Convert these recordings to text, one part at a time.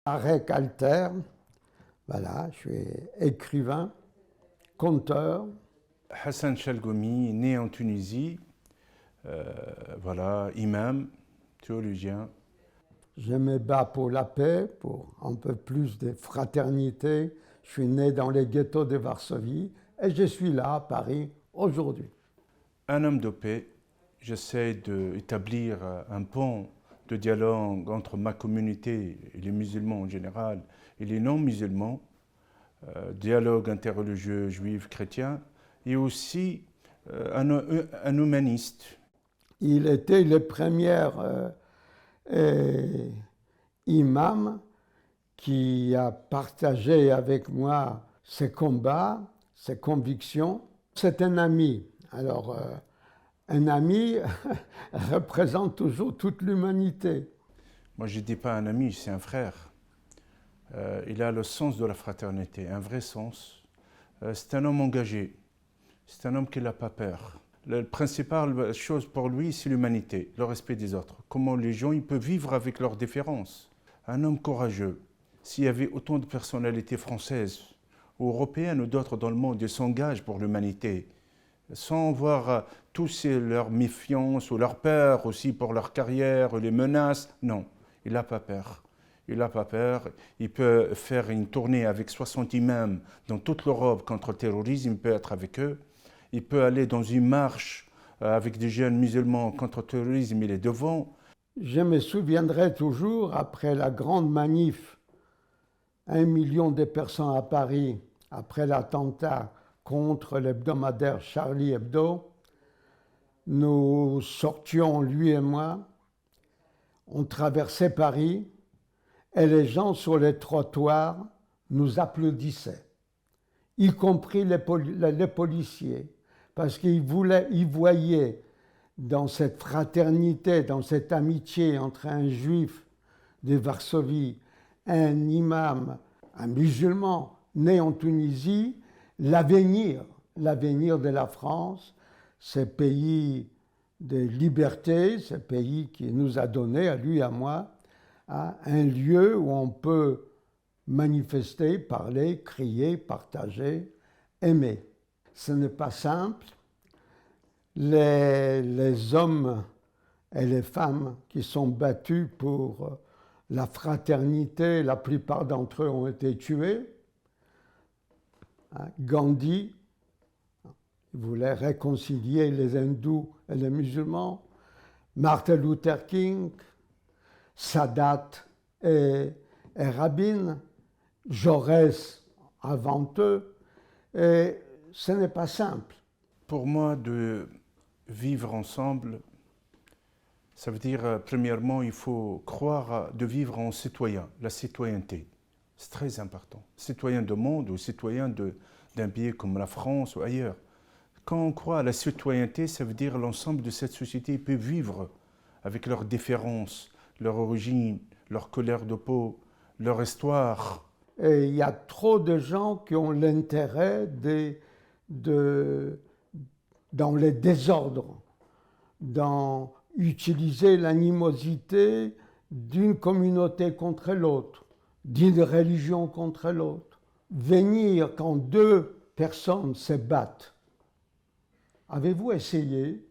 Arek Alter, voilà, je suis écrivain, conteur. Hassan Chalgoumi, né en Tunisie, voilà, imam, théologien. Je me bats pour la paix, pour un peu plus de fraternité. Je suis né dans les ghettos de Varsovie et je suis là à Paris aujourd'hui. Un homme de paix, j'essaie d'établir un pont de dialogue entre ma communauté et les musulmans en général et les non-musulmans, dialogue interreligieux juif chrétien, et aussi un humaniste. Il était le premier imam qui a partagé avec moi ses combats, ses convictions. C'est un ami. Alors, un ami représente toujours toute l'humanité. Moi, je ne dis pas un ami, c'est un frère. Il a le sens de la fraternité, un vrai sens. C'est un homme engagé, c'est un homme qui n'a pas peur. La principale chose pour lui, c'est l'humanité, le respect des autres. Comment les gens ils peuvent vivre avec leurs différences. Un homme courageux. S'il y avait autant de personnalités françaises ou européennes ou d'autres dans le monde, ils s'engagent pour l'humanité, sans voir tous leurs méfiances ou leur peur aussi pour leur carrière ou les menaces. Non, il n'a pas peur. Il n'a pas peur. Il peut faire une tournée avec 60 imams dans toute l'Europe contre le terrorisme. Il peut être avec eux. Il peut aller dans une marche avec des jeunes musulmans contre le terrorisme. Il est devant. Je me souviendrai toujours, après la grande manif, 1 million de personnes à Paris, après l'attentat contre l'hebdomadaire Charlie Hebdo, nous sortions, lui et moi, on traversait Paris et les gens sur les trottoirs nous applaudissaient, y compris les policiers, parce qu'ils voyaient dans cette fraternité, dans cette amitié entre un juif de Varsovie, un imam, un musulman né en Tunisie, l'avenir de la France, ce pays de liberté, ce pays qui nous a donné, à lui et à moi, un lieu où on peut manifester, parler, crier, partager, aimer. Ce n'est pas simple. Les hommes et les femmes qui sont battus pour la fraternité, la plupart d'entre eux ont été tués. Gandhi voulait réconcilier les hindous et les musulmans. Martin Luther King, Sadat et Rabin, Jaurès avant eux. Et ce n'est pas simple. Pour moi, de vivre ensemble, ça veut dire, premièrement, il faut croire de vivre en citoyen, la citoyenneté. C'est très important. Citoyen du monde ou citoyen d'un pays comme la France ou ailleurs. Quand on croit à la citoyenneté, ça veut dire l'ensemble de cette société peut vivre avec leurs différences, leur origine, leur couleur de peau, leur histoire. Et il y a trop de gens qui ont l'intérêt dans les désordres, dans utiliser l'animosité d'une communauté contre l'autre, d'une religion contre l'autre. Venir quand deux personnes se battent. Avez-vous essayé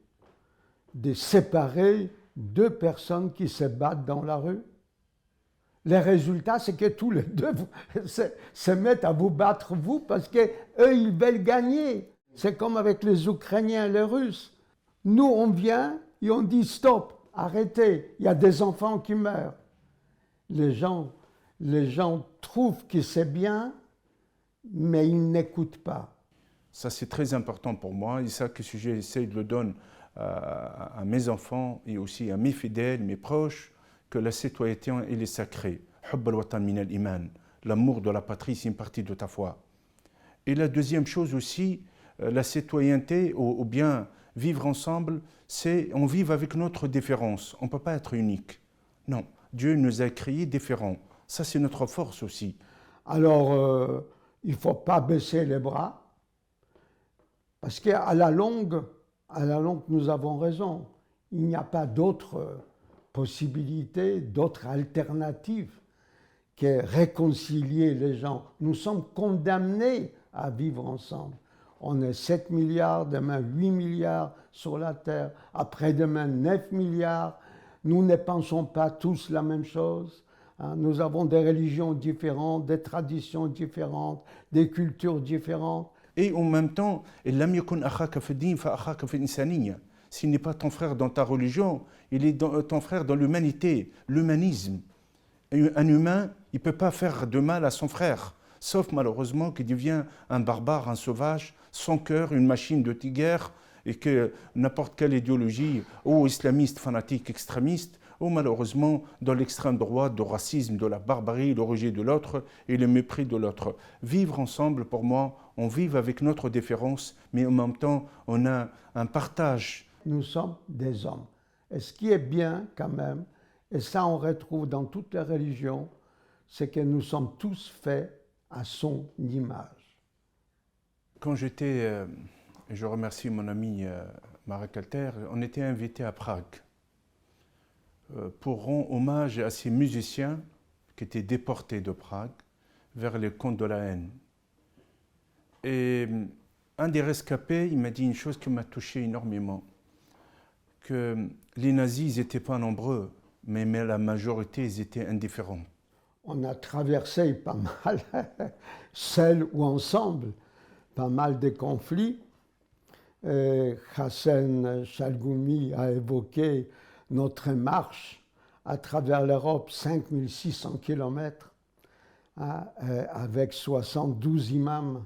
de séparer deux personnes qui se battent dans la rue? Le résultat, c'est que tous les deux se mettent à vous battre, vous, parce qu'eux, ils veulent gagner. C'est comme avec les Ukrainiens et les Russes. Nous, on vient et on dit stop, arrêtez, il y a des enfants qui meurent. Les gens trouvent que c'est bien, mais ils n'écoutent pas. Ça, c'est très important pour moi et ça que j'essaie de le donner à mes enfants et aussi à mes fidèles, mes proches, que la citoyenneté, elle est sacrée. Hubb al-watan min al-iman. L'amour de la patrie, c'est une partie de ta foi. Et la deuxième chose aussi, la citoyenneté, ou bien vivre ensemble, c'est on vit avec notre différence. On ne peut pas être unique. Non, Dieu nous a créés différents. Ça, c'est notre force aussi. Alors, il ne faut pas baisser les bras, parce qu'à la longue, nous avons raison. Il n'y a pas d'autres possibilités, d'autres alternatives qui est réconcilier les gens. Nous sommes condamnés à vivre ensemble. On est 7 milliards, demain 8 milliards sur la Terre, après-demain 9 milliards. Nous ne pensons pas tous la même chose. Nous avons des religions différentes, des traditions différentes, des cultures différentes. Et en même temps, لم يكن أخاك في الدين فأخاك في الإنسانية. S'il n'est pas ton frère dans ta religion, il est ton frère dans l'humanité, l'humanisme. Un humain, il ne peut pas faire de mal à son frère, sauf malheureusement qu'il devient un barbare, un sauvage, sans cœur, une machine de guerre, et que n'importe quelle idéologie, ou islamiste, fanatique, extrémiste, ou malheureusement dans l'extrême droite, du racisme, de la barbarie, le rejet de l'autre et le mépris de l'autre. Vivre ensemble, pour moi, on vit avec notre différence, mais en même temps, on a un partage. Nous sommes des hommes. Et ce qui est bien quand même, et ça on retrouve dans toutes les religions, c'est que nous sommes tous faits à son image. Quand j'étais, et je remercie mon ami Marek Alter, on était invité à Prague pour rendre hommage à ces musiciens qui étaient déportés de Prague vers les camps de la haine. Et un des rescapés, il m'a dit une chose qui m'a touché énormément, que les nazis, ils n'étaient pas nombreux, mais la majorité, ils étaient indifférents. On a traversé pas mal, seul ou ensemble, pas mal de conflits. Hassan Chalgoumi a évoqué notre marche à travers l'Europe, 5600 km, avec 72 imams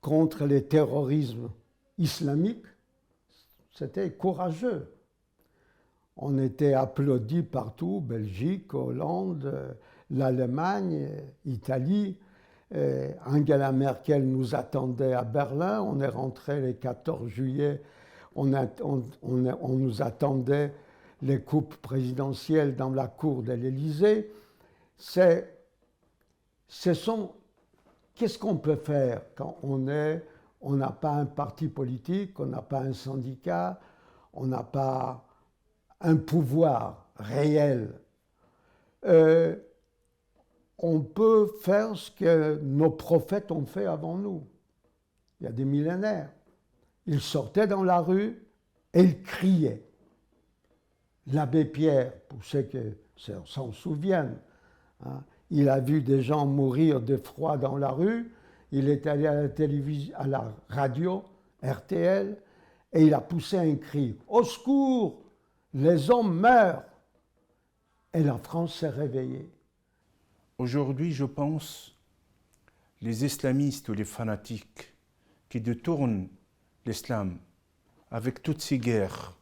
contre le terrorisme islamique. C'était courageux. On était applaudis partout, Belgique, Hollande, l'Allemagne, Italie. Angela Merkel nous attendait à Berlin. On est rentré le 14 juillet. On nous attendait les coupes présidentielles dans la cour de l'Élysée. Qu'est-ce qu'on peut faire quand on n'a pas un parti politique, on n'a pas un syndicat, on n'a pas un pouvoir réel. On peut faire ce que nos prophètes ont fait avant nous. Il y a des millénaires. Ils sortaient dans la rue et ils criaient. L'abbé Pierre, pour ceux qui s'en souviennent, il a vu des gens mourir de froid dans la rue. Il est allé à la télévision, à la radio, RTL, et il a poussé un cri. Au secours, les hommes meurent. Et la France s'est réveillée. Aujourd'hui, je pense, les islamistes ou les fanatiques qui détournent l'islam avec toutes ces guerres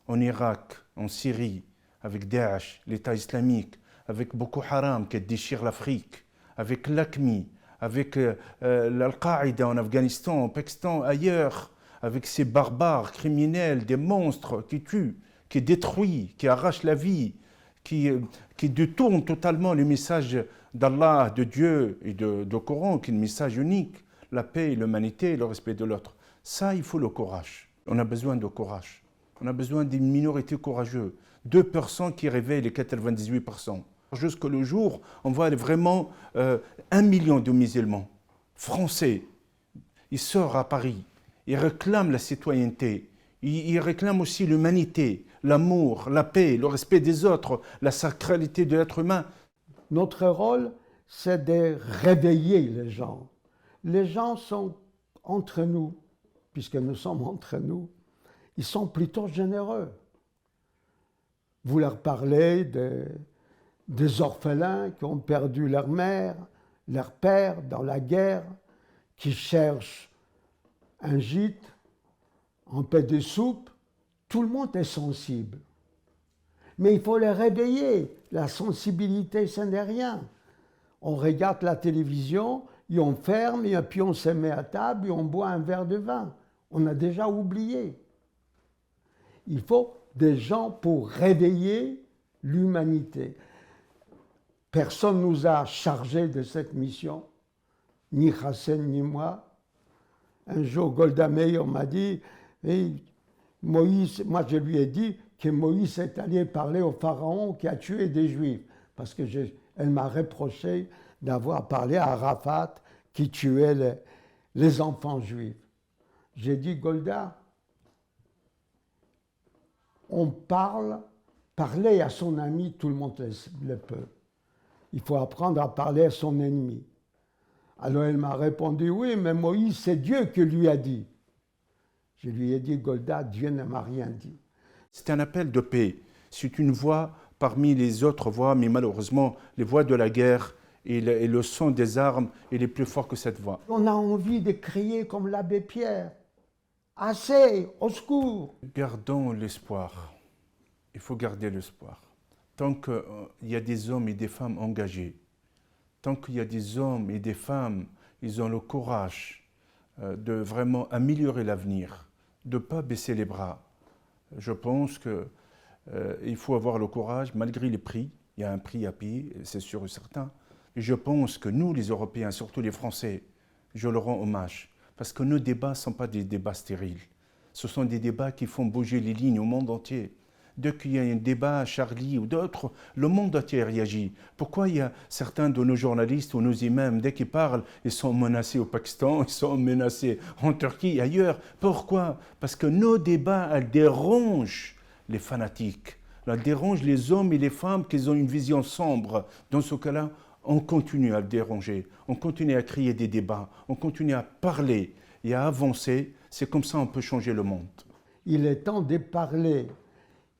en Irak, en Syrie, avec Daesh, l'État islamique, avec Boko Haram qui déchire l'Afrique, avec l'AQMI, avec l'Al-Qaïda en Afghanistan, au Pakistan, ailleurs, avec ces barbares criminels, des monstres qui tuent, qui détruisent, qui arrachent la vie, qui détournent totalement le message d'Allah, de Dieu et du Coran, qui est un message unique, la paix, l'humanité et le respect de l'autre. Ça, il faut le courage. On a besoin de courage. On a besoin d'une minorité courageuse. 2% qui réveillent les 98%. Jusqu'au jour, on voit vraiment 1 million de musulmans français. Ils sortent à Paris. Ils réclament la citoyenneté. Ils réclament aussi l'humanité, l'amour, la paix, le respect des autres, la sacralité de l'être humain. Notre rôle, c'est de réveiller les gens. Les gens sont entre nous, puisque nous sommes entre nous. Ils sont plutôt généreux. Vous leur parlez des orphelins qui ont perdu leur mère, leur père dans la guerre, qui cherchent un gîte, un peu de soupe. Tout le monde est sensible. Mais il faut les réveiller. La sensibilité, ce n'est rien. On regarde la télévision, et on ferme, et puis on se met à table, et on boit un verre de vin. On a déjà oublié. Il faut des gens pour réveiller l'humanité. Personne ne nous a chargés de cette mission, ni Hassan ni moi. Un jour, Golda Meir m'a dit, hey, Moïse, moi je lui ai dit que Moïse est allé parler au pharaon qui a tué des Juifs. parce que elle m'a reproché d'avoir parlé à Arafat qui tuait les enfants juifs. J'ai dit, Golda, parler à son ami, tout le monde le peut. Il faut apprendre à parler à son ennemi. Alors elle m'a répondu, oui, mais Moïse, c'est Dieu qui lui a dit. Je lui ai dit, Golda, Dieu ne m'a rien dit. C'est un appel de paix. C'est une voix parmi les autres voix, mais malheureusement, les voix de la guerre et le son des armes, il est plus fort que cette voix. On a envie de crier comme l'abbé Pierre. Assez, au secours. Gardons l'espoir. Il faut garder l'espoir. Tant qu'il y a des hommes et des femmes engagés, tant qu'il y a des hommes et des femmes, ils ont le courage de vraiment améliorer l'avenir, de ne pas baisser les bras. Je pense qu'il faut avoir le courage, malgré les prix. Il y a un prix à payer, c'est sûr et certain. Et je pense que nous, les Européens, surtout les Français, je leur rends hommage. Parce que nos débats ne sont pas des débats stériles. Ce sont des débats qui font bouger les lignes au monde entier. Dès qu'il y a un débat à Charlie ou d'autres, le monde entier réagit. Pourquoi il y a certains de nos journalistes ou nos imams, dès qu'ils parlent, ils sont menacés au Pakistan, ils sont menacés en Turquie et ailleurs? Pourquoi? Parce que nos débats, elles dérangent les fanatiques. Elles dérangent les hommes et les femmes qui ont une vision sombre. Dans ce cas-là, on continue à le déranger, on continue à créer des débats, on continue à parler et à avancer. C'est comme ça qu'on peut changer le monde. Il est temps de parler.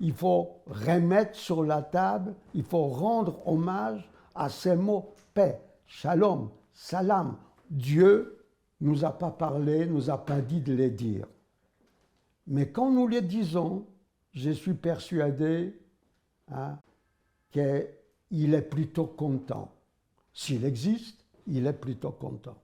Il faut remettre sur la table, il faut rendre hommage à ces mots paix, shalom, salam. Dieu ne nous a pas parlé, ne nous a pas dit de les dire. Mais quand nous les disons, je suis persuadé qu'il est plutôt content. S'il existe, il est plutôt content.